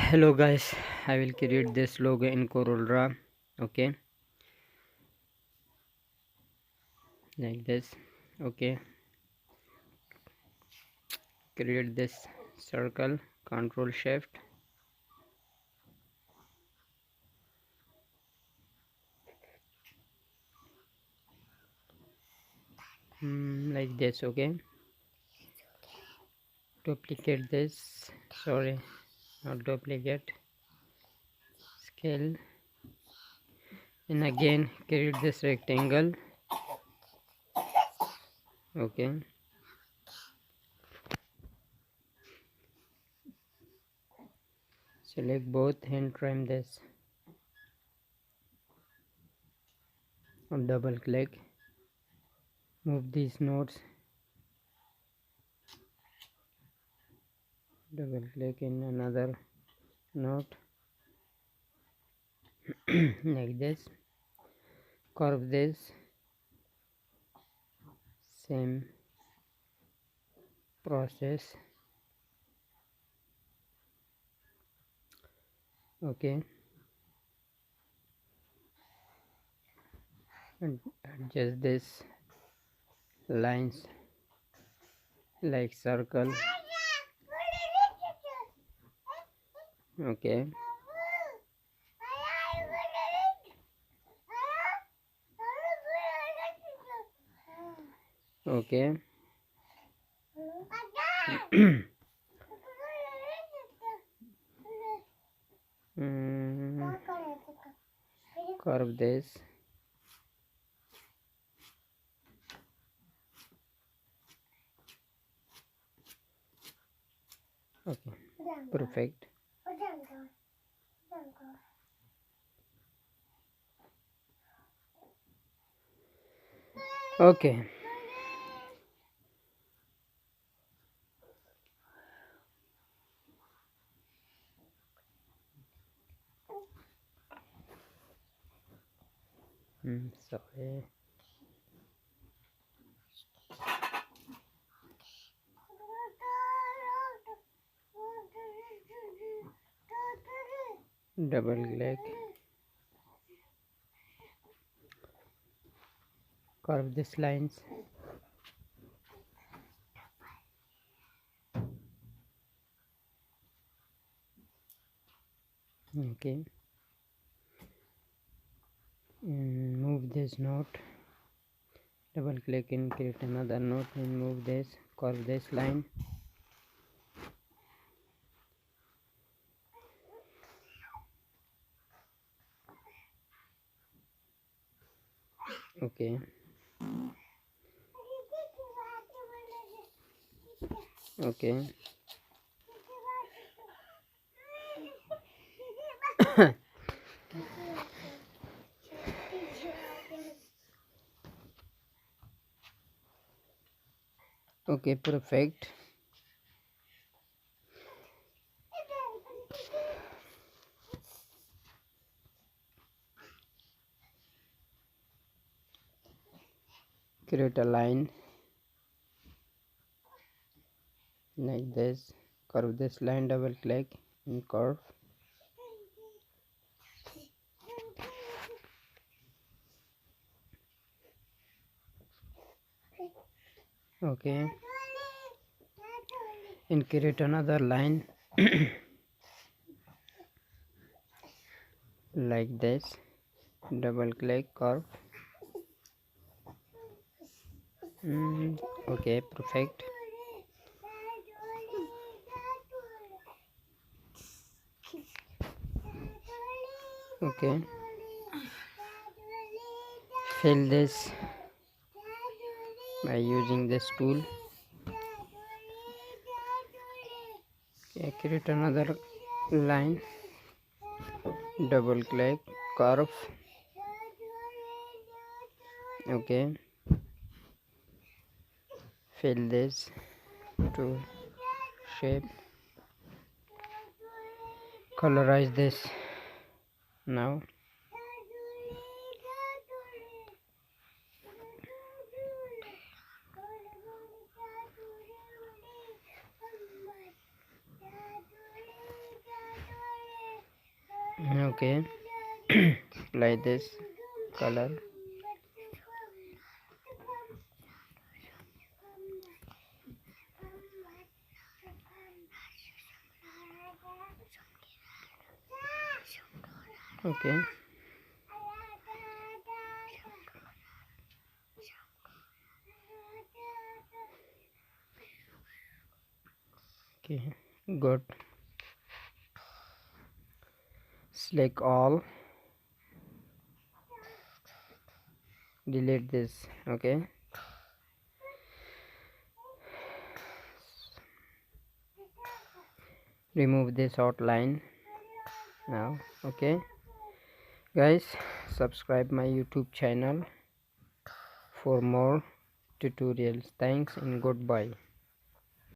Hello guys, I will create this logo in CorelDraw. Okay, like this. Okay, create this circle, Control Shift. Like this. Okay, duplicate this. Sorry, not duplicate. Scale, and again create this rectangle. Okay, select both and trim this. Double click, move these nodes. Double click in another node like this. Curve this. Same process. Okay, and adjust this lines like circle. Okay, okay. Mm, Curve this. Okay, perfect. Okay, sorry. Double click, curve this lines. Okay, move this node. Double click and create another node and move this. Curve this line. Okay, okay. Okay, perfect. Create a line like this. Curve this line. Double click and curve. Okay, and create another line like this. Double click, curve. Okay, perfect. Okay, fill this by using this tool. Okay, create another line. Double click, curve. Okay, fill this to shape. Colorize this now. Okay. Apply this color. Okay. Okay, good. Select all, delete this. Okay, remove this outline now. Okay guys, subscribe my YouTube channel for more tutorials. Thanks and goodbye.